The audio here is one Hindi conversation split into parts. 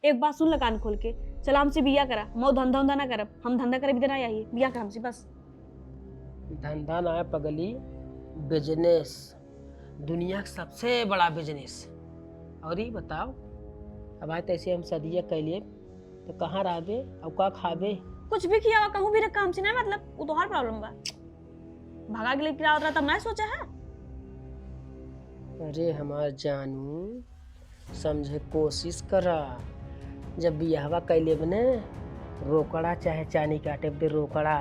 एक बात सुन ल कान खोल के, चल हमसे बिया करा, मो धंधा उंधा ना करब, हम धंधा करे भी ना आई, बिया कर हमसे बस। धंधा ना है पगली, बिजनेस, दुनिया का सबसे बड़ा बिजनेस। और ये बताओ, अब आज तैसे हम सदिया कैलिए तो कहाँ रहबे और का खाबे? कुछ भी किया कहूँ भी रखा हमसे ना, मतलब वो तो हर प्रॉब्लम बा। भागा के लिए क्या होता तब ना सोचा है। अरे हमार जानू, समझे कोशिश करा। जब बियाहवा कैले बने, रोकड़ा चाहे चानी काटे दे रोकड़ा,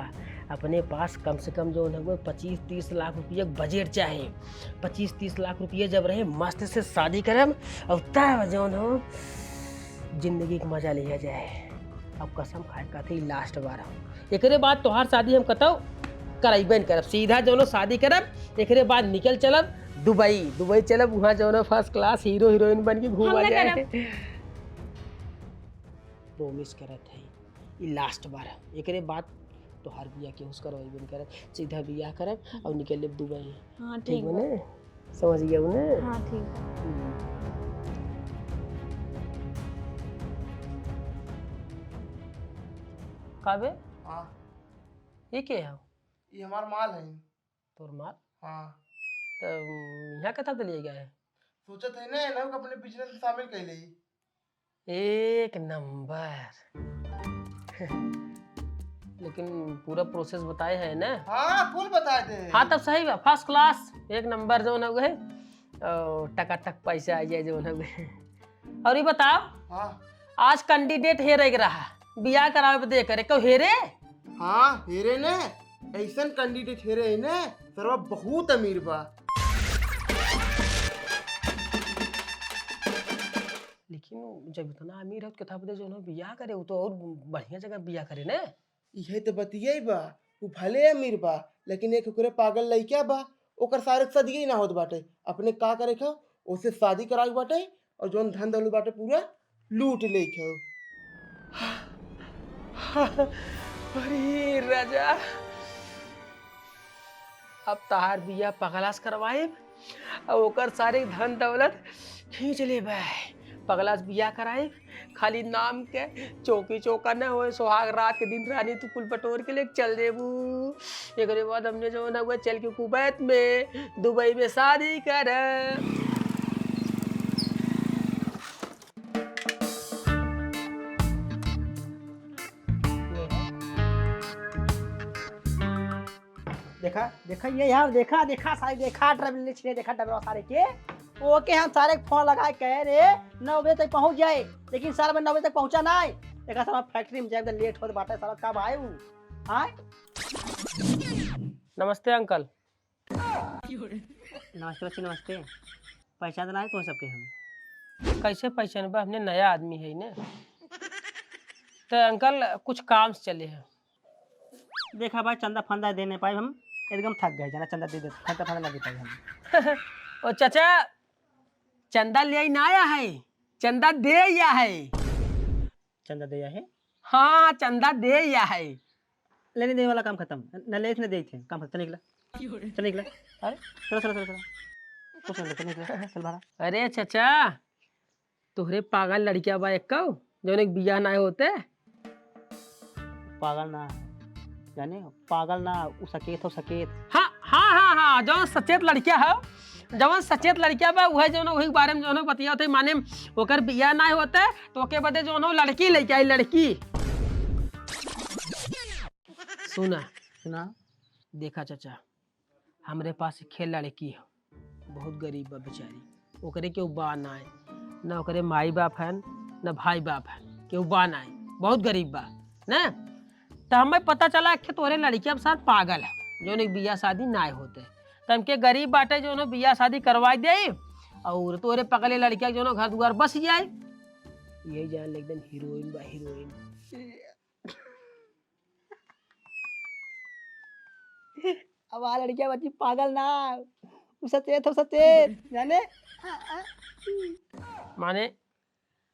अपने पास कम से कम जो है 25-30 लाख रुपये बजट चाहे। 25-30 लाख रुपये जब रहे, मस्त से शादी करब और तब जो हो जिंदगी का मजा लिया जाए। अब कसम खाए कहते लास्ट बार हो, एकरे बाद तोहार शादी हम कतौ करबे न करब, सीधा जो शादी करब, एकरे बाद निकल चलब दुबई चलब, वहाँ जो फर्स्ट क्लास हीरो हीरोइन बन के घूमा जाए। प्रोमिस करत है ये लास्ट बार, एकरे बाद तो हर बिया के उसका करब करब, सीधा बिया करब और निकल दुबई। हाँ ठीक है ना, समझ गया ना? हाँ ठीक। काबे हाँ ये के है? ये हमार माल है। तोर माल? हाँ तो यहाँ कथा तो लिए गया है? सोचत है ना लोग अपने बिजनेस में शामिल कर ले। एक नंबर। लेकिन पूरा प्रोसेस बताए है ना? हाँ फुल बताए थे। हाँ तब सही बा, फर्स्ट क्लास एक नंबर जो है टका पैसा आ जाए जो है। और ये बताओ, हाँ आज कैंडिडेट हेरे रहा, बियाह करावे पे दे करे क्यों हेरे? हाँ हेरे ने ऐसा कैंडिडेट हेरे है ने सरवा बहुत अमीर बा। लेकिन जब इतना अमीर है तो कथा बदे जो है बियाह करे, वो तो और बढ़िया जगह बियाह करे ना। यही तो बतिये बा, वो भले अमीर बा लेकिन एक ओकरे पागल लइका बा, ओकर सारे सदिये ना होत बाटे। अपने का करे खो, ओसे शादी कराई बाटे और जोन धन दौलत बाटे पूरा लूट ले खो। अरे राजा, अब तहार बिया पगलास करवाए और ओकर सारे धन दौलत खींच ले पगलास बिया कराए, खाली नाम के चौकी चौका न हो, सुहाग रात के दिन रानी तू कुल बटोर के लिए चल देबू। एक बाद हमने जो ना हुआ चल के कुवैत में दुबई में शादी कर। देखा देखा ये यार, देखा देखा सारे, देखा ड्राइवर छिड़े, देखा ड्राइवर सारे के ओके हम सारे फोन लगाए कह रे 9 बजे तक पहुंच जाए, लेकिन सारा 9 बजे तक पहुंचा ना है। देखा सारा फैक्ट्री में जाए लेट होत बाटे, सारा कब आए वो? हां नमस्ते अंकल। नमस्ते बच्चे नमस्ते। पहचान है तो सबके हम कैसे पहचान, हमने नया आदमी है ना। तो अंकल कुछ काम से चले हैं। देखा भाई चंदा फंदा देने पाए हम, एकदम थक गए, जाना चंदा दे दे, फंदा फंदा ना दे पाए हम। ओ चाचा, चंदा ले ना आया है, चंदा दे या है। चंदा दिया है? हाँ चंदा दे या है। लेने देने वाला काम खत्म, न ले ने दे थे काम खत्म। निकला चल निकला, अरे चलो चलो चलो चलो कुछ नहीं, चल निकला चल बाहर। अरे चाचा, तोहरे पागल लड़किया बा एक जो एक बियाह ना होते। पागल ना जाने, पागल ना उ सकेत हो सकेत। हाँ हाँ हाँ हाँ, जो सचेत लड़किया है, जवन सचेत लड़किया बा वह जो वही बारे में जो बतिया होते, माने ओकर बियाह ना होते तो ओके बदे जो लड़की लेके आई, लड़की। सुना सुना देखा चाचा, हमरे पास खेल लड़की है, बहुत गरीब बा बेचारी, ओकरे के बा ना है, न ओकरे माई बाप है न भाई बाप है, केहू बा ना है, बहुत गरीब बा ना। तो हमें पता चला कि तोरे लड़किया के साथ पागल है, जो एक बियाह शादी ना होते, तो हमके गरीब बाटे जो बियाह शादी करवा दे और तोरे पगले लड़किया जो घर दुआर बस जाए। यही जान एकदम हीरोइन बा, हीरोइन। अब आ लड़कियां बच्ची पागल ना, उ सचेत हो सचेत जाने। माने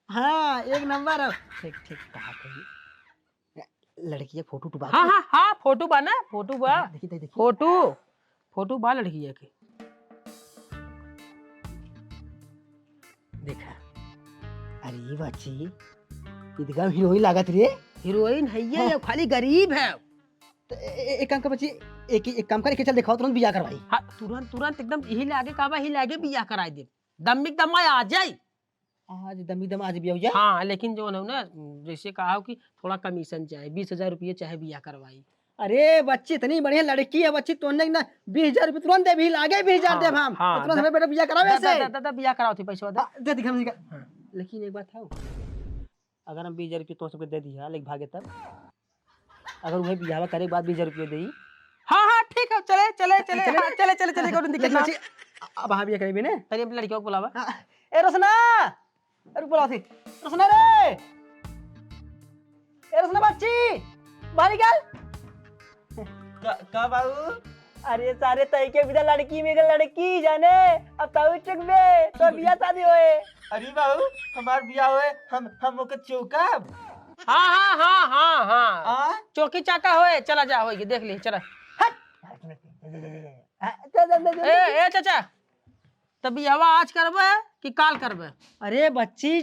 हाँ एक नंबर है। ठीक ठीक कहा कही लड़की फोटो टुबा। हाँ हाँ हाँ, फोटो बा ना, फोटो बा, देखी देखी फोटो फोटो बा लड़की के। देखा अरे बच्ची एकदम हीरोइन लागत रे। हीरोइन है ये खाली गरीब है। तो एक काम कर बच्ची, एक काम कर, चल दिखाओ तुरंत बियाह करवाई। हाँ तुरंत तुरंत एकदम यही लागे काबा ही लागे बियाह कराई दे, दमिक दमा आ जाए। आज दमी दम आज बियाह हो जाए। हाँ लेकिन जो है ना जैसे कहा हो कि थोड़ा कमीशन चाहे, 20,000 रुपये चाहे बियाह करवाई। अरे बच्ची इतनी बढ़िया लड़की है बच्ची, तो ना 20,000 रुपये तुरंत दे, भी लागे 20,000 दे हम। हाँ, तुरंत हमें बेटा बियाह कराओ ऐसे। दादा बियाह कराओ थी पैसा दे। दे दिखा मुझे। लेकिन एक बात है, अगर हम 20,000 रुपये तो सबके दे दिया लेकिन भागे तब अगर वही बियाह करे के बाद 20,000 रुपये दी। हाँ हाँ ठीक है, चले चले चले चले चले चले चले कोई दिक्कत लेकिन ना। बच्ची अब वहाँ बियाह करेंगे ना। तनी अपनी लड़कियों को बुलावा। ए रोशना, अरे बुलाओ थी रोशना रे, ए रोशना बच्ची बाहर निकल। का बाबू? अरे सारे तय के बिना लड़की में लड़की जाने, अब ताऊ चुक में तो बियाह शादी होए। अरे बाबू हमार बियाह हुए, हम ओके चौकाब। हाँ हाँ हाँ हाँ हाँ आ चौकी चाका होए, चला जा होगी देख ली चला। ए चाचा तब बियाह आज करबे कि काल करबे? अरे बच्ची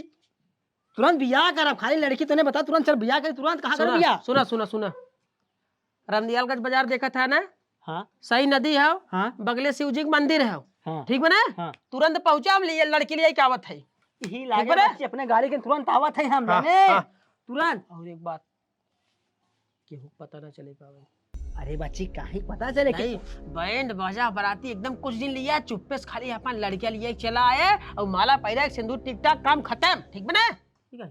तुरंत बियाह करब, खाली लड़की तूने बता, तुरंत चल बियाह कर, तुरंत कहाँ कर बियाह। सुना सुना सुना, रमदियालगंज बाजार देखा था ना, हाँ सही नदी है, हाँ बगले शिव जी के मंदिर है, हाँ ठीक बने? हाँ। तुरंत पहुंचा हम लिए लड़की लिए क्या आवत है। यही लागे बने? बच्ची अपने गाड़ी के तुरंत आवत है हम हाँ, जाने हाँ। तुरंत। और एक बात केहू पता ना चले पावे। अरे बच्ची काहे पता चले कि नहीं बैंड बाजा बराती एकदम कुछ दिन लिया, चुप्पे से खाली अपन लड़कियां लिए चला आए और माला पैरा सिंदूर टिक टाक काम खत्म, ठीक बने? ठीक है।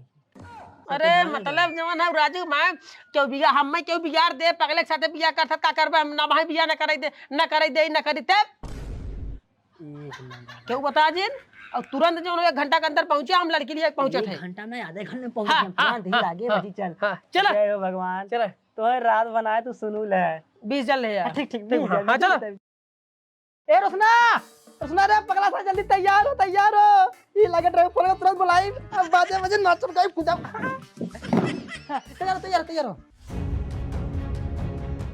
अरे मतलब जवन है राजू मैं क्यों बिया हम मैं क्यों बिगाड़ दे पगले के साथे बिया करत का करबे हम ना भाई बिया ना करे दे ना करे दे ना करी तब क्यों बता जिन। और तुरंत जो 1 घंटा के अंदर पहुंचे हम लड़की लिए पहुंचत है। 1 घंटा में आधे घंटे में पहुंच हाँ, गए, तुरंत ही हाँ, लागे हाँ, बच्ची चल। हाँ, चलो। जय हो भगवान, चलो तो है रात बनाए तो सुनूल है। 20 जल है यार। ठीक ठीक हाँ, चलो। ए रोशना, रोशना रे पगला सा जल्दी तैयार हो ये लगे ड्राइवर फोन तुरंत बुलाई, अब बाजे बजे नाचन का खुदा। तैयार हो।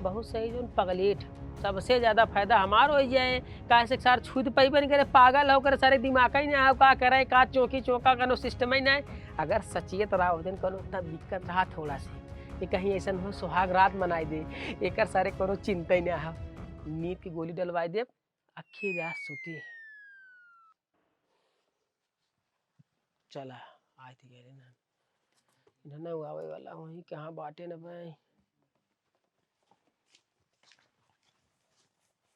बहुत सही जो पगलेट सबसे ज्यादा फायदा हमार हो जाए, काहे से सार छूत पैबे नहीं करे, पागल होकर सारे दिमाग ही ना हो का करे का चौकी चौका का सिस्टम ही ना। अगर सचेत रहा दिन कोनो तब दिक्कत रहा थोड़ा सी ये कहीं ऐसा हो सुहाग रात मनाई दे, एक सारे कोनो चिंता ही ना हो, नींद की गोली डलवाई दे अखी रात सूती। चला आई थी कह रहे ना इन्हें उगावे वाला वही कहाँ बाटे न भाई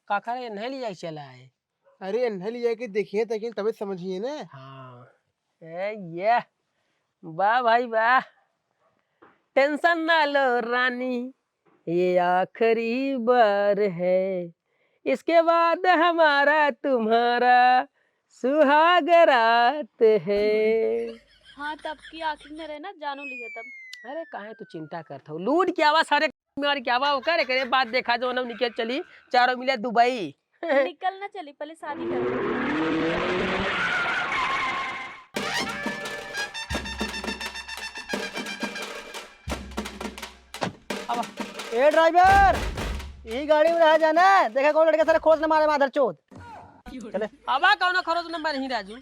काका रे नहीं लिया चला है। अरे नहीं लिया के देखिए ताकि तबे समझिए ना। हाँ ये वाह भाई वाह, टेंशन ना लो रानी ये आखिरी बार है, इसके बाद हमारा तुम्हारा सुहाग रात है। हाँ तब की आखिर में रहना जानू लिया तब। अरे काहे तू चिंता करता हो, लूट क्या आवा सारे मार क्या आवा करे करे बात देखा जो नव निकल चली चारों मिले दुबई। निकल ना चली पहले शादी कर। ए ड्राइवर, यही गाड़ी में रहा जाना, देखा कौन लड़के सारे खोज न मारे माधर चोद। चले आवा कौन खरोच नंबर नहीं राजू,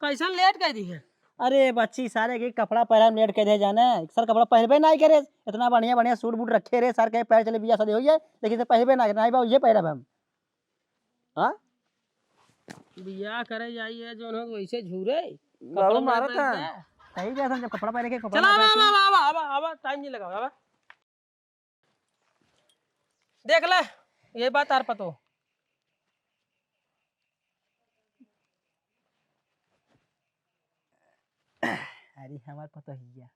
कैसन लेट कर दी है। अरे बच्ची सारे के कपड़ा पहन लेट के दे जाना, सर कपड़ा पहनबे नहीं करे, इतना बढ़िया बढ़िया सूट बूट रखे रे सर के पैर चले बिया शादी हो जाए, लेकिन पहनबे नहीं बा ये पहनब हम। हाँ बियाह करे जाइए जो न वैसे झूरे बाबू मारा था। सही जैसा जब कपड़ा पहन के कपड़ा चला में बैठ के- आवा आवा आवा टाइम नहीं लगा आवा देख ले ये बात आर पतो। अरे हमार पता हिया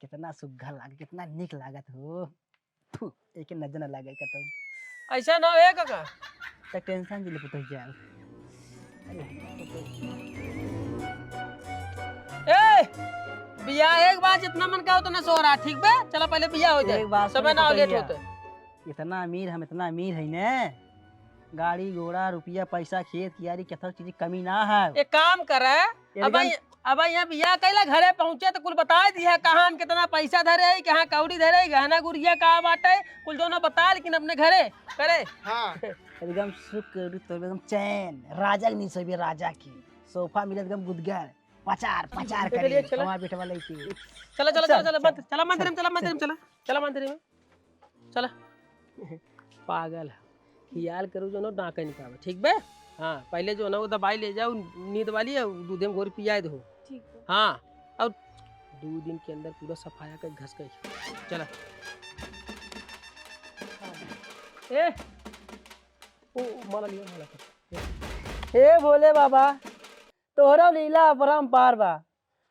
कितना सुग्घर लागे, कितना निक लागत हो, थू एक नजर न लागे कतौ। ऐसा ना है काका त टेंशन दिले पता हिया। ए बियाह एक बार जितना मन का उतना सो रहा ठीक बे, चला पहले बियाह हो जाए एक बात समय ना सुनो लेट भैया, होते। इतना अमीर हम इतना अमीर है ने, गाड़ी घोड़ा रुपया पैसा खेत कियारी कथो चीज कमी ना है। एक काम करे अब यहाँ बियाह कैला घरे पहुंचे तो कुल बता दिया कहाँ हम कितना पैसा धरे है, कहाँ कौड़ी धरे है, गहना गुड़िया कहाँ बाटे कुल जो ना बता, लेकिन अपने घरे करे। हाँ एकदम सुख तो एकदम चैन, राजा की नीचे भी राजा की सोफा मिले एकदम गुदगर, पचार पचार चलिए, करे चलो। हमार बेटवा लइकी चला चला चला चला मत चला मंदिर में चला मंदिर में चला चला मंदिर में चला पागल है ख्याल करो जो ना डाका नहीं पावे ठीक बे हाँ पहले जो ना वो दवाई ले जाओ नींद वाली है दूध में घोर पियाए दो ठीक है हाँ और 2 दिन के अंदर पूरा सफाया कर घस गई चला ए ओ माला लिया माला कर हे भोले बाबा तोहरा लीला अपरंपार बा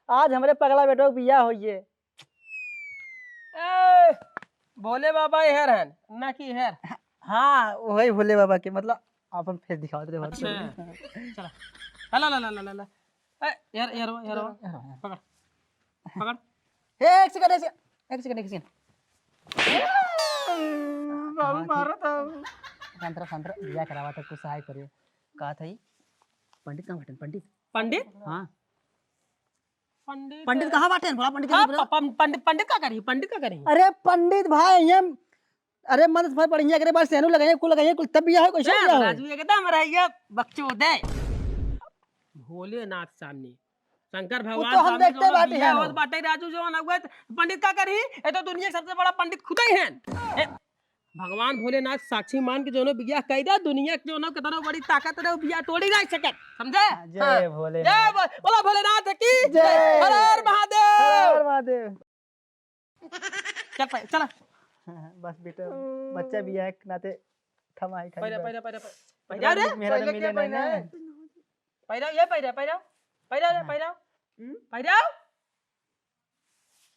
आज हमरे पगला बेटो के बियाह होइए ए भोले बाबा हेर हैं ना कि हेर हाँ वही भोले बाबा के मतलब अपन फेस दिखाओ तेरे बात अच्छा चला ला ला ला ला ला ए यार यार यार पकड़ पकड़ एक सेकंड एक सेकंड एक सेकंड बाबू मारो तो संतरा बियाह करावा तक कुछ सहाय करिए कहा था पंडित कहाँ बैठे पंडित पंडित हाँ पंडित पंडित कहाँ बैठे बोला पंडित हाँ, कहाँ पंडित पंडित क्या करी पंडित क्या करेंगे अरे पंडित भाई ये अरे मन भाई बढ़िया करे बस सेनु लगाइए कुल लगाइए कुल तब बियाह है कैसे बियाह है राजू एकदम रहिए बकचोदे भोलेनाथ सामने शंकर भगवान तो हम सामने देखते जो बाटे बिया हैं होत लोग। बाटे राजू जो ना हुआ पंडित का करी ये तो दुनिया के सबसे बड़ा पंडित खुद ही हैं भगवान भोलेनाथ साक्षी मान के जो बिया कैदा दुनिया के जो कितना बड़ी ताकत है वो बिया तोड़ी नहीं सके समझे जय भोले जय बोला भोलेनाथ की जय। हर हर महादेव महादेव चल चला बस बेटा बच्चा बियाह है नाते थमा ही पैरा खाली पैरा पैरा पैरा रे मेरा तो मिले नहीं ना पैरा ये पैरा पैरा पैरा रे पैरा पैरा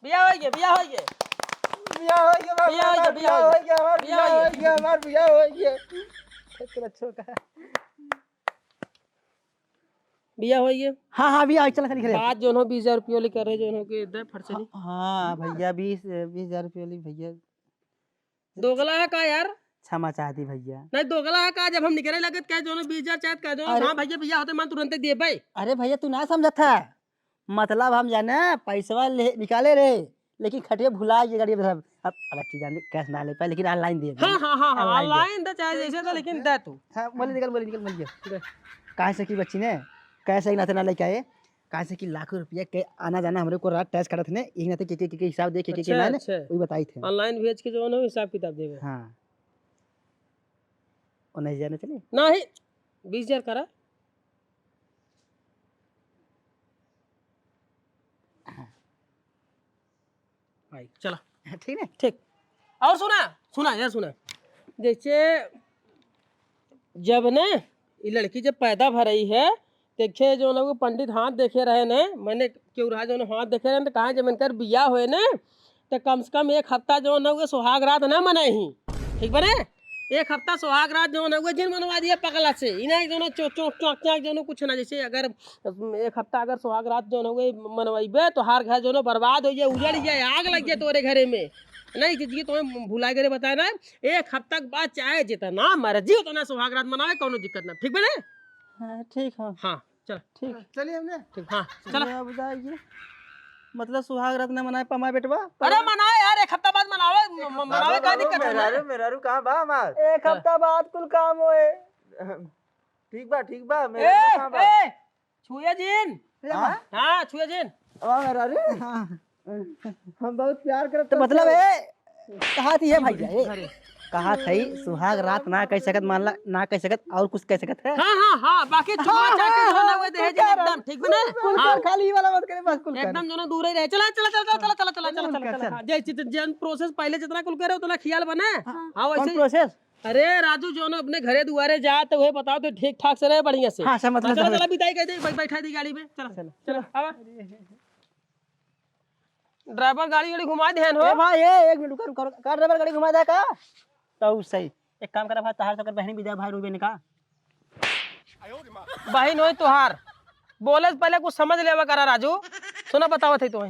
बिया हो गया बिया हो गया बियाह हो गया बियाह हो गया, बियाह हो गया हमार बियाह हो गया हमार बियाह हो गया तो अच्छा का बिया हो गया हाँ हाँ बियाह चल खाली खाली बात जो हो 20,000 रुपये लेकर रहे जो हो के दे फरसली हाँ भैया 20,000 रुपये ली भैया दोगला है का यार क्षमा चाहती भैया नहीं दोगला है का जब हम निकले लगे क्या जो 20,000 चाहत कह दो अरे- हां भैया बिया होते मैं तुरंत दिए भाई अरे भैया तू ना समझा था मतलब हम जाने पैसा निकाले रहे लेकिन खटिया भुला ये गाड़ी अब अच्छी जान कैश ना ले पाए लेकिन ऑनलाइन दे हां हां हां online दे। ऑनलाइन दे चाहे जैसे तो लेकिन दे तू हाँ बोले निकल मिल गया कहाँ से की बच्ची ने कैसे ही नाते ना लेके आए कहाँ से कि लाखों रुपया के आना जाना हमरे को रात टैक्स करत ने एक नाते के हिसाब दे के अच्छा, मैंने अच्छा। वही बताई थे ऑनलाइन भेज के जो है हिसाब किताब देवे हाँ 19,000 में चले नहीं 20,000 करा भाई चला ठीक है ठीक और सुना सुना यार सुना जैसे जब ने ये लड़की जब पैदा भर रही है देखे जो ना वो पंडित हाथ देखे रहे ने मैंने क्यों रहा जो ना हाथ देखे रहे तो कहा जब इनकर बिया हुए ने तो कम से कम 1 हफ्ता जो ना वो सुहाग रात ना मनाई ही ठीक बने 1 हफ्ता सुहाग रात जो ना वो जिन मनवा दिया पगला से इन्हें जो ना चौक जो ना कुछ ना जैसे अगर 1 हफ्ता अगर सुहाग रात जो ना वो मनवाइबे तो हर घर जो ना बर्बाद हो जाए उजड़ जाए आग लग जाए तोरे घरे में नहीं जी तुम्हें भुलाए करे बताया ना 1 हफ्ता के बाद चाहे जितना मर्जी उतना सुहाग रात मनावे कोनो दिक्कत ना ठीक बने हाँ ठीक है हाँ चल ठीक चलिए हमने ठीक हाँ चल चला बताइए मतलब सुहाग रात न मनाए पमाए बेटवा अरे मनाए यार 1 हफ्ता बाद मनावे का दिक्कत है ना? मेहरारू कहाँ बा हमार एक हफ्ता बाद कुल काम होए ठीक बा ए मेहरारू कहाँ बा ए छुए जिन हाँ छुए जिन मेहरारू हाँ हम बहुत प्यार करते तो मतलब कहा थी है भैया ये अरे कहा थी सुहाग रात ना कह सकत मान ला ना कह सकत और कुछ कह सकत है हाँ बाकी चुपा चाके जो ना वो दहेज एकदम ठीक बने कुल हाँ कर खाली वाला मत करे बस कुल कर एकदम जो ना दूर ही रहे चला जैसे जन प्रोसेस पहले जितना कुल करे उतना ख्याल बने हाँ कौन वैसे प्रोसेस अरे राजू जो ना अपने घरे दुआरे जा तो वही बताओ तो ठीक ठाक से रहे बढ़िया से हाँ सब मतलब चला बिताई कह दे बैठा दी गाड़ी में चला आवा ड्राइवर गाड़ी घुमा ध्यान हो ए भाई ये एक मिनट रुका कार ड्राइवर गाड़ी घुमा दे का तो सही एक काम करा भाई तहार सकर बहनी विदा भाई रुबे ने का बहन हो तुहार बोले से पहले कुछ समझ लेवा करा राजू सुना बतावत है तो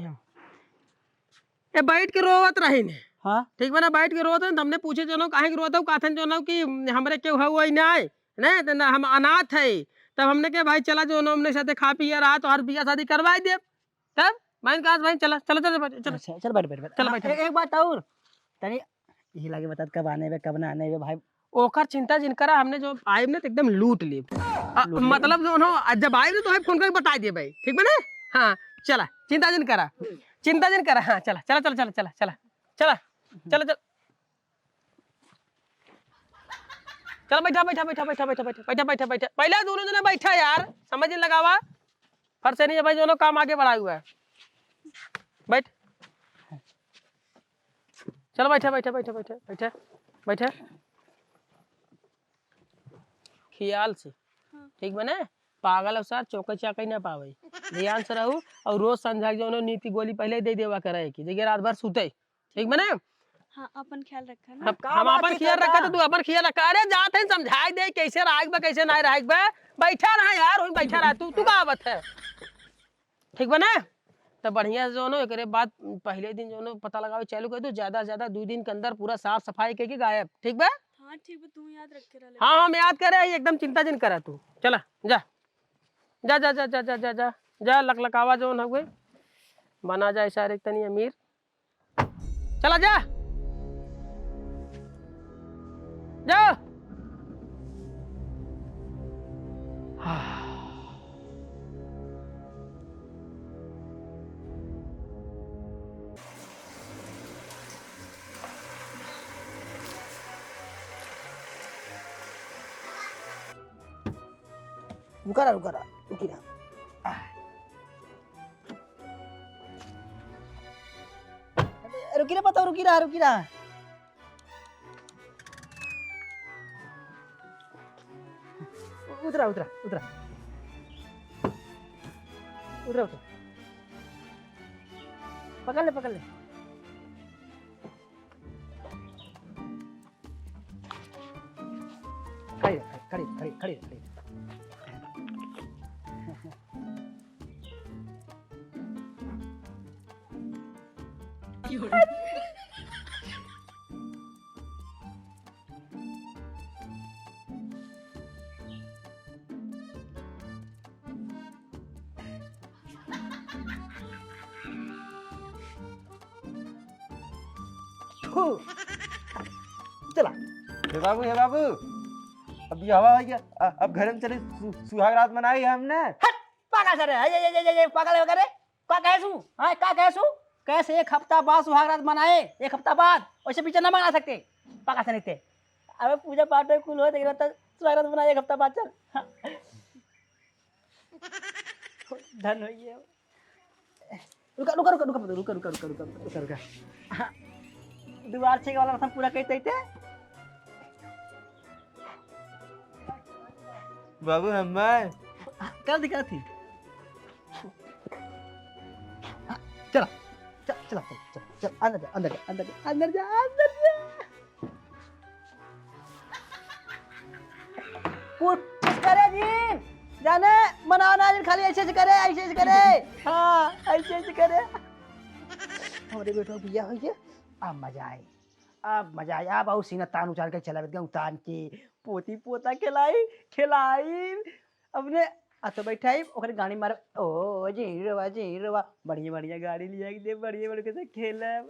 ये बैठ के रोवत रही ने हां ठीक बना बैठ के रोत है हमने पूछे जो काहे के रोत काथन जो कि हमरे क्यों हुआ ना नहीं तो ना हम अनाथ है तब हमने के भाई चला जो हमने साथे खा पिया रहा तो हर बिया शादी करवाई दे तब मैं कहा भाई चला चला चला चला अच्छा चल बैठ चल हाँ, बैठ। एक बात और तनी यही लागे बता कब आने वे कब ना आने वे भाई ओकर चिंता जिनकरा हमने जो आइब ने तो एकदम लूट ली मतलब जो जब आइब ने तो फोन करके बता दिए भाई ठीक बने हाँ चला, चिंता जिन करा, चिंता जिन करा। हाँ चला चला चला चला चला चला चला चला चला चल बैठा बैठा बैठा बैठा बैठा बैठा बैठा बैठा बैठा पहले दोनों जने बैठा यार, समझ नहीं लगावा फर से नहीं भाई, दोनों काम आगे बढ़ा हुआ है। बैठ चलो बैठा बैठा बैठा बैठा बैठा बैठा ख्याल से ठीक बने, पागल अवसर चौके चाके ना पावे, ध्यान से रहू और रोज संझा के जो नीति गोली पहले दे देवा करे की जगह रात भर सुते ठीक बने। हाँ अपन ख्याल रखा ना। हम अपन ख्याल रखा तो तू अपन ख्याल रखा। अरे जाते हैं समझाई दे कैसे राख बा कैसे ना राख बा, बैठा रहा यार वही बैठा रहा तू का आवत है ठीक बने। तो बढ़िया से जो नो एकरे बाद पहले दिन जो नो पता लगावे चालू कर दो, ज्यादा से ज्यादा 2 दिन के अंदर पूरा साफ सफाई करके गायब ठीक बा। हाँ ठीक है, तू याद रख के रह ले। हाँ हम याद करे एकदम चिंता जिन करा तू। चला जा जा जा जा जा जा जा जा जा लकलकावा जो न हुए बना जाए सारे तनी अमीर। चला जा जा। रुका रुकी रहा। रुकी रहा बताओ, रुकी रहा। उतरा उतरा उतरा उतरा उतरा, पकड़ ले पकड़ ले। खड़ी खड़ी खड़ी खड़ी खड़ी। चला हे बाबू अब हवा हो गया, अब घर में चले सुहाग रात मनाई है हमने। पागल सर ये पागल वगैरह का कैसू? हाँ का कैसू? कैसे 1 हफ्ता बाद सुहाग रात मनाए? 1 हफ्ता बाद वैसे पीछे ना मना सकते, पागल से नहीं थे। अबे पूजा पाठ में कुल हो तो सुहाग रात मनाए 1 हफ्ता बाद चल। हाँ। धन हो गया। रुका। हाँ। दीवार छेके वाला रसम पूरा कहते थे बाबू हमें कर दिखा थी। चला चल चला चल चल अंदर जा। कुछ करे जी जाने मनाना खाली ऐसे करे। हाँ ऐसे करे। हमारे बेटा भैया हो गया, अब मजा आए। अब और सीना तान उतार के चला गया, उतान के पोती पोता खिलाई अपने तो बैठाई ओकरे गाड़ी मार। ओ जी रवा बढ़िया गाड़ी लिया दे, बढ़िया से खेला।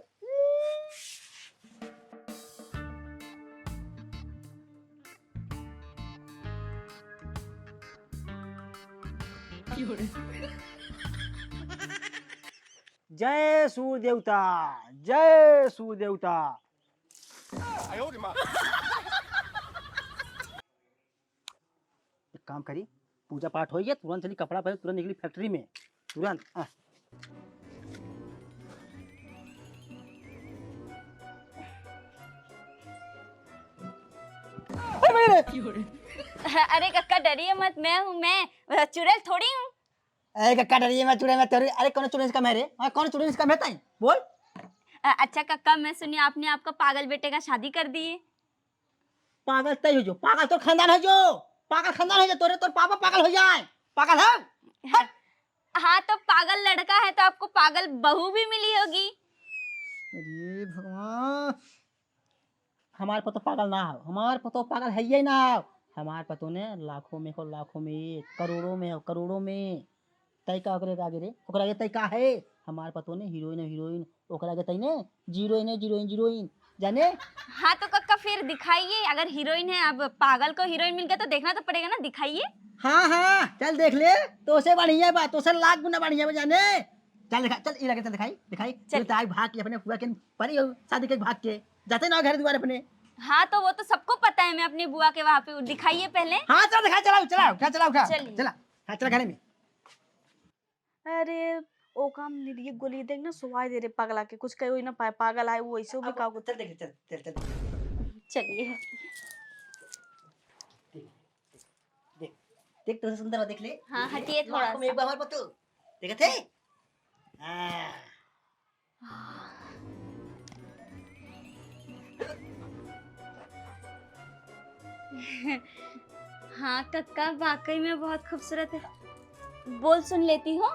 जय सूर्य देवता, जय सूर्य देवता। एक काम करी, पूजा पाठ हो गया, तुरंत चली कपड़ा पहन, तुरंत निकली फैक्ट्री में तुरंत। अरे कक्का डरिए मत, मैं हूँ, मैं चुड़ैल थोड़ी हूँ। अरे कक्का डरिए मैं चुड़ैल मैं तेरी। अरे कौन चुड़ैल इसका मैं रे? हाँ कौन चुड़ैल इसका मैं ताई बोल। अच्छा कक्का मैं सुनी आपने आपका पागल बेटे का शादी कर दी है। पागल तय हो जो, पागल तो खानदान है जो, पागल खानदान है जो, तोर पापा पागल हो जाए, पागल है। हाँ तो पागल लड़का है तो आपको पागल बहू भी मिली होगी। अरे भगवान, हमारे पतो पागल ना हो, हमारे पतो पागल है ही ना। हमारे पतो ने लाखों में एक, करोड़ों में तय का ओकरे आगे रे, ओकरा आगे तय का है। हमारे पतो ने हीरोइन ओकरा आगे तय ने जीरोइन जाने। हाँ तो कक्का फिर दिखाइए, अगर हीरोइन है, अब पागल को हीरोइन मिल गया तो देखना तो पड़ेगा ना, दिखाइए। हाँ हाँ चल देख ले, तो से बढ़िया बात, तो से लाख गुना बढ़िया जाने। चल दिखा, चल ये लगे, चल दिखाई दिखाई चल ताई भाग के अपने बुआ के परी हो शादी के भाग के जाते ना घर द्वार अपने। हाँ तो वो तो सबको पता है, मैं अपनी बुआ के वहाँ पे हूँ। दिखाइए पहले। हाँ चल दिखा, चला चला उठा, चला उठा, चलिए। चला हाँ चला घर में। अरे ओ काम निरिये गोली देख ना सुवाई दे रे पगला के, कुछ कहो ही ना पाए, पागल आए वो ऐसे भी का चल देख, चल चल चल चलिए। देख देख, तो सुंदर हो, देख ले। हाँ, हटिए थोड़ा में एक बार हमारे पतू देखे थे। हाँ हाँ कक्का वाकई में बहुत खूबसूरत है। बोल सुन लेती हो?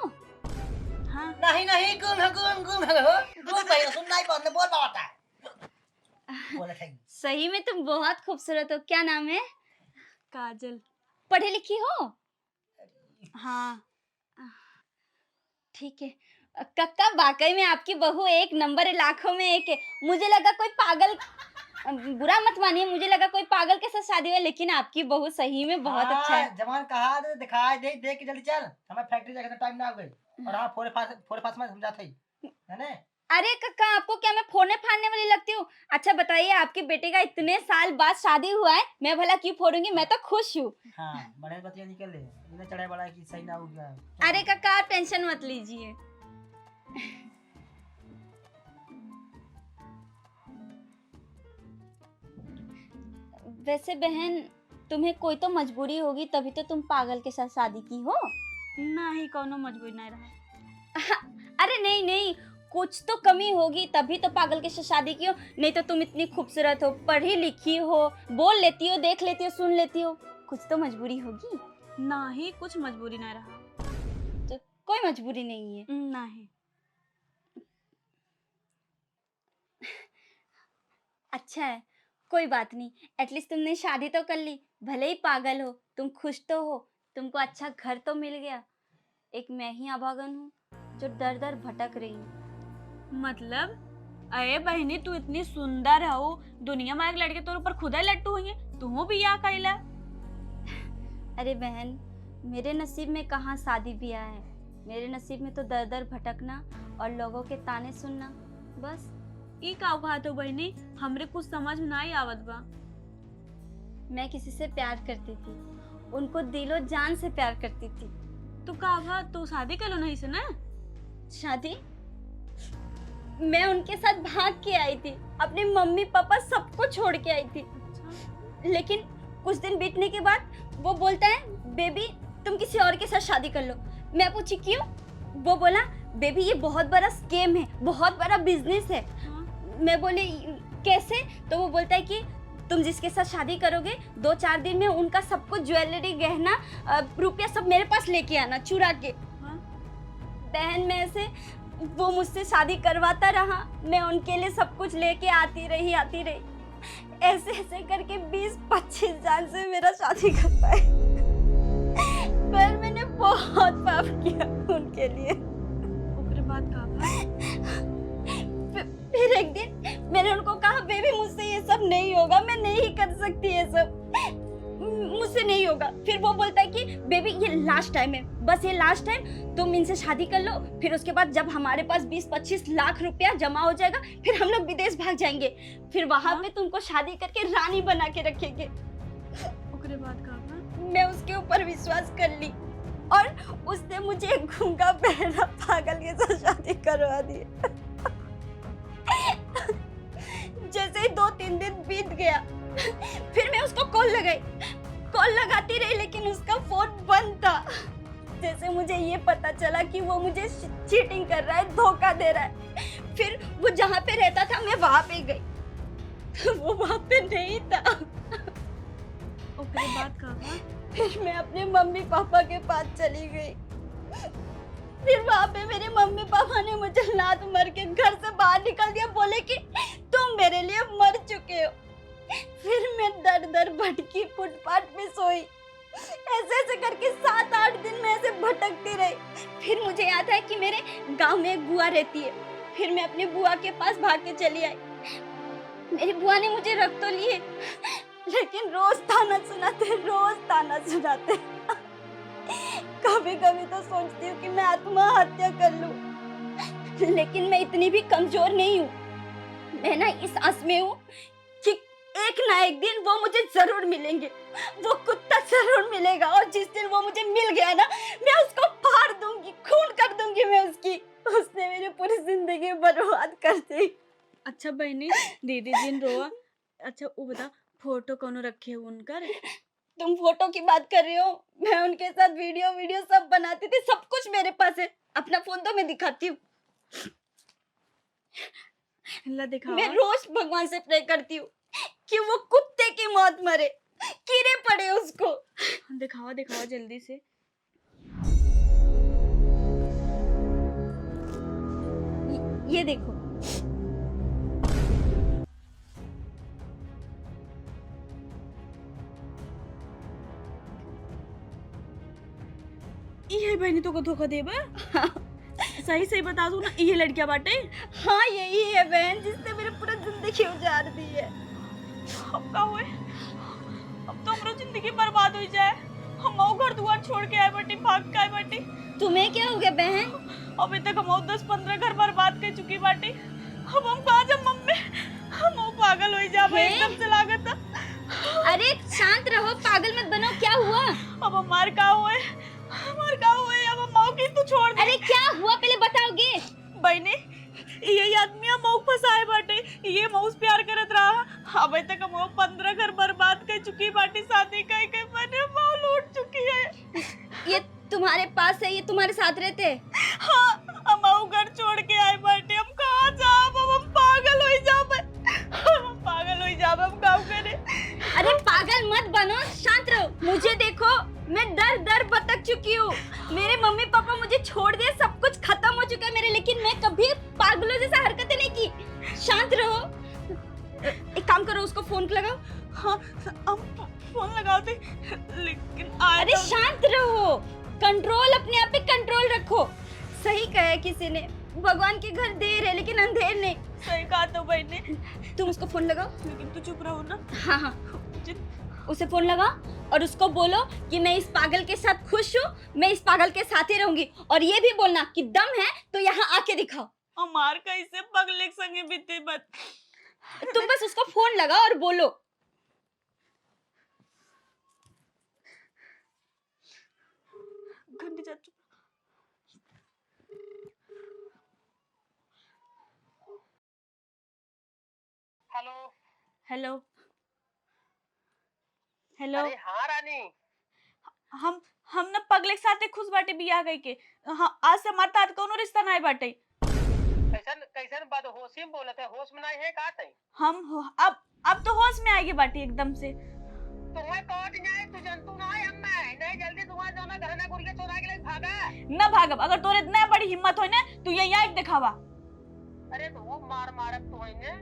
हाँ नहीं नहीं, गुम है गुम, गुम है हो, गुम भाई सुनना ही बहुत, बोल पाता है बोले थे। सही में तुम बहुत खूबसूरत हो। क्या नाम है? काजल। पढ़ी लिखी हो? हाँ ठीक है कक्का, वाकई में आपकी बहू एक नंबर है, लाखों में एक है। मुझे लगा कोई पागल, बुरा मत मानिए, मुझे लगा कोई पागल के साथ शादी हुई, लेकिन आपकी बहू सही में बहुत अच्छा है। जवान कहा दे, दिखाई दे, देख के जल्दी चल, हमें फैक्ट्री जाके तो टाइम ना हो गई। और हाँ फोरे फास में समझाते ही है ना। अरे कक्का, आपको क्या मैं फोड़ने फाड़ने वाली लगती हूँ? अच्छा बताइए, आपके बेटे का इतने साल बाद शादी हुआ है, मैं भला क्यों फोड़ूंगी? मैं तो खुश हूँ। हाँ बड़े बतिया निकल ले, इन्हें चढ़ाई बड़ा कि सही ना हो गया। अरे कक्का आप टेंशन मत लीजिए। वैसे बहन, तुम्हें कोई तो मजबूरी होगी, तभी तो तुम पागल के साथ शादी की हो। नहीं कोनो मजबूरी नहीं रहा। अरे नहीं नहीं, कुछ तो कमी होगी, तभी तो पागल के साथ शादी की हो। नहीं तो तुम इतनी खूबसूरत हो, पढ़ी लिखी हो, बोल लेती हो, देख लेती हो, सुन लेती हो, कुछ तो मजबूरी होगी। नहीं कुछ मजबूरी नहीं रहा। तो कोई मजबूरी नहीं है। नहीं। अच्छा है, कोई बात नहीं, एटलीस्ट तुमने शादी तो कर ली। भले ही पागल हो, तुम खुश तो हो, तुमको अच्छा घर तो मिल गया। एक मैं ही अभागन हूँ जो दर दर भटक रही हूँ। मतलब अरे बहनी, तू इतनी सुंदर हो, दुनिया में एक लड़के तोर ऊपर खुदा लट्टू हुई है, तू भी या कैला। अरे बहन, मेरे नसीब में कहाँ शादी ब्याह है, मेरे नसीब में तो दर दर भटकना और लोगों के ताने सुनना, बस। ई का बात हो बहनी, हमरे कुछ समझ में नहीं आवत बा। मैं किसी से प्यार करती थी, उनको दिलो जान से प्यार करती थी। तू का बा, तू शादी कर लो नहीं से ना? शादी? मैं उनके साथ भाग के आई थी, अपने मम्मी पापा सबको छोड़ के आई थी। लेकिन कुछ दिन बीतने के बाद वो बोलता है, बेबी तुम किसी और के साथ शादी कर लो। मैं पूछी क्यों? वो बोला, बेबी ये बहुत बड़ा स्कैम है, बहुत बड़ा बिजनेस है। मैं बोली कैसे? तो वो बोलता है कि तुम जिसके साथ शादी करोगे 2-4 दिन में उनका सब कुछ ज्वेलरी, गहना, रुपया सब मेरे पास लेके आना चुरा के। बहन में ऐसे वो मुझसे शादी करवाता रहा, मैं उनके लिए सब कुछ लेके आती रही। ऐसे ऐसे करके 20-25 साल से मेरा शादी कर पाए, पर मैंने बहुत पाप किया उनके लिए। ओकरे बाद का फिर एक दिन मैंने उनको कहा, बेबी मुझसे ये सब नहीं होगा, मैं नहीं कर सकती ये सब, मुझसे नहीं होगा। फिर वो बोलता है कि बेबी ये लास्ट टाइम है, बस ये लास्ट टाइम, तुम इनसे शादी कर लो, फिर उसके बाद जब हमारे पास 20-25 लाख रुपया जमा हो जाएगा, फिर हम लोग विदेश भाग जाएंगे, फिर वहां पे तुमको शादी करके रानी बना के रखेंगे। ओकरे बाद का मैं उसके ऊपर विश्वास कर ली और उसने मुझे एक गूंगा बहरा पागल के साथ शादी करवा दी। जैसे ही 2-3 दिन बीत गया, फिर मैं उसको कॉल लगाती रही, लेकिन उसका फोन बंद था। जैसे मुझे ये पता चला कि वो मुझे चीटिंग कर रहा है, धोखा दे रहा है, फिर वो जहाँ पे रहता था मैं वहां पे गई, वो वहां पे नहीं था। ओकरे बाद का फिर मैं अपने मम्मी पापा के पास चली गई। फिर वहाँ पे मेरे मम्मी पापा ने मुझे लात मार के घर से बाहर निकल दिया, बोले कि तुम मेरे लिए मर चुके हो। फिर मैं दर दर भटकी, फुटपाथ पे सोई, ऐसे करके 7-8 दिन में ऐसे भटकती रही। फिर मुझे याद है कि मेरे गांव में एक बुआ रहती है, फिर मैं अपनी बुआ के पास भाग के चली आई। मेरी बुआ ने मुझे रख तो लिए, लेकिन रोज ताना सुनाते। कभी कभी तो सोचती हूँ कि मैं आत्महत्या कर लूं, लेकिन मैं इतनी भी कमजोर नहीं हूँ। मैं ना इस आस में हूँ कि एक ना एक दिन वो मुझे जरूर मिलेंगे, वो कुत्ता जरूर मिलेगा, और जिस दिन वो मुझे मिल गया ना, मैं उसको फाड़ दूंगी, खून कर दूंगी मैं उसकी। उसने मेरी पूरी जिंदगी बर्बाद कर दी। अच्छा बहनी, दीदी जिन रोआ। अच्छा वो बता, फोटो कौन रखे हो उनकर? तुम फोटो की बात कर रही हो? मैं उनके साथ वीडियो सब बनाती थी, सब कुछ मेरे पास है। अपना फोन तो मैं दिखाती हूँ। ला दिखावा। मैं रोज भगवान से प्रे करती हूँ कि वो कुत्ते की मौत मरे, कीड़े पड़े उसको। दिखावा दिखावा जल्दी से। ये देखो। ये बहनी तो को धोखा देबे? सही सही बता दू ना, ये लड़कियां बाटे? हाँ यही है बहन, जिसने मेरी पूरी जिंदगी उजाड़ दी है। अब का हुए? अब तो हमारी जिंदगी बर्बाद हो जाए। हम घर दुआर छोड़ के आए बाटी, भाग के आए बाटी। तुम्हें क्या हो गया बहन? अभी तक हम 10-15 घर बर्बाद कर चुकी बाटी। अब हम कहाँ जा मम्मी? हम पागल हो जाए एकदम से लागत। अरे शांत रहो, पागल मत बनो। क्या हुआ? अब हमार का हुए? हमार का हुए? अब हम मऊ की तू छोड़ दे। अरे क्या हुआ पहले बताओगे? बहनी, ये आदमी मऊ फंसाए बाटे। ये मऊ से प्यार करत रहा। अभी तक हम 15 घर बर्बाद कर चुकी बाटी, शादी कर के मैंने मऊ लूट चुकी है। ये तुम्हारे पास है? ये तुम्हारे साथ रहते हैं? हाँ, हम मऊ घर छोड़ के आए बाटे। हम कहाँ जाब? अब हम पागल हो जाब। हम पागल हो जाब, हम गाँव करे। अरे पागल मत बनो, शांत रहो। मुझे देखो, मैं दर दर भटक चुकी हूँ। मेरे मम्मी पापा मुझे छोड़ दिए, सब कुछ खत्म हो चुका है मेरे, लेकिन मैं कभी पागलों जैसा हरकतें नहीं की। शांत रहो। एक काम करो, उसको फोन लगाओ। हाँ, हम फोन लगाते, लेकिन अरे शांत रहो, कंट्रोल, अपने आप पे कंट्रोल रखो। सही कहा है किसी ने, भगवान के घर देर है लेकिन अंधेर नहीं। सही कहा तो बहनी। तुम उसको फोन लगाओ। लेकिन तू चुप रहो ना। हाँ हाँ, उसे फोन लगाओ और उसको बोलो कि मैं इस पागल के साथ खुश हूँ, मैं इस पागल के साथ ही रहूंगी। और ये भी बोलना कि दम है तो यहाँ आके दिखाओ। हमार कैसे पगले संगे बीते बात। तुम बस उसको फोन लगाओ और बोलो। घंटी जा चुप। Hello hello hello. अरे हाँ रानी, हम ना पगले के साथे खुश बाटे बियाह गई के। हाँ, आज से हमारे तात कोनो रिश्ता ना बाटे। कैसन कैसन बात होशी में बोलत है? होश में नहीं है का तई? अब तो होश में आएगी बाटी एकदम से। तुम्हें कौन जाए, तू जंतु ना है हमें नहीं। जल्दी तुम्हारा जाना घर ना गुड़ के चोरा के लिए भागा। ना भागब, अगर तोरे इतना बड़ी हिम्मत होई ना, तू ये याद दिखावा। अरे तो वो मार मारत तो है ने,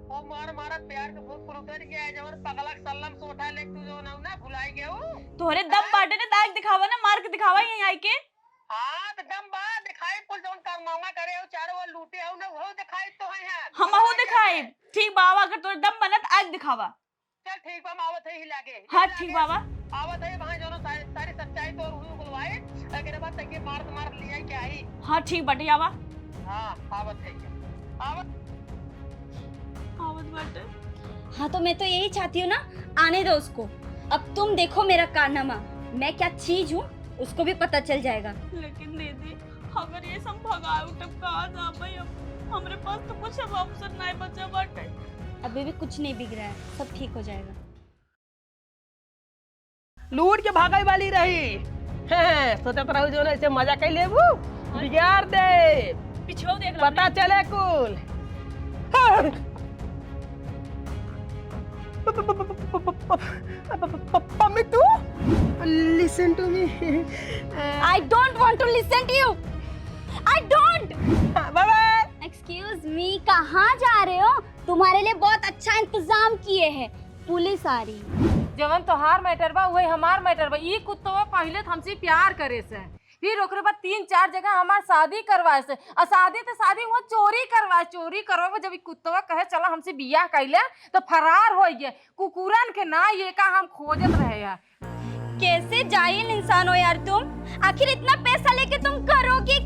वो मार मारत प्यार के भूत पर उतर गया है। जवन पगलक सल्लम सोटा ले तू जो ना भुलाई गया हो। तोरे दम बाटे ने, दाग दिखावा ना, मार के दिखावा यहीं आई के। हाँ तो दम बा दिखाई, कुल जवन करमामा करे हो, चारों वो लूटे हो ना, वो दिखाई तो है यार। हम हो दिखाई। ठीक बाबा, अगर तोरे दम बनत आज दिखावा। चल ठीक बा, हम आवत है ही लागे। हाँ ठीक बाबा। आवत है वहां जो सारी सच्चाई तो रूह बुलवाए, अगर बात तक के मार लिया क्या ही। हाँ ठीक बाटे आवा। हाँ आवत है आवत बाटे। हाँ तो मैं तो यही चाहती हूँ ना, आने दो उसको। अब तुम देखो मेरा कारनामा, मैं क्या चीज हूँ उसको भी पता चल जाएगा। लेकिन दीदी, अगर ये सब भगाए तब कहाँ जा भाई? हमरे पास तो कुछ अब ऑप्शन नहीं बचा बाटे। अभी भी कुछ नहीं बिगड़ा है, सब ठीक हो जाएगा। लूट के भागाई वाली रही। सोचत रहू जो ना ऐसे मजा कर लेबू, बिगाड़ दे, पिछो देख पता चले कुल। मम्मी तू listen to me. I don't want to listen to you. I don't. Bye bye. Excuse me, कहाँ जा रहे हो? तुम्हारे लिए बहुत अच्छा इंतजाम किए हैं, पुलिस आ रही है। जवन तोहार मैटर बा वही हमार मैटर बा। ई कुत्तवा पहले तो हमसे प्यार करे से, फिर ओकरे बाद 3-4 जगह हमार शादी करवाए से, और शादी हुआ चोरी करवाए। जब ई कुत्तवा कहे चला हमसे बियाह कैले तो फरार हो गए। कुकुरन के ना ये का हम खोजत रहे यार। कैसे जाहिल इंसान हो यार तुम। आखिर इतना पैसा लेके तुम करोगे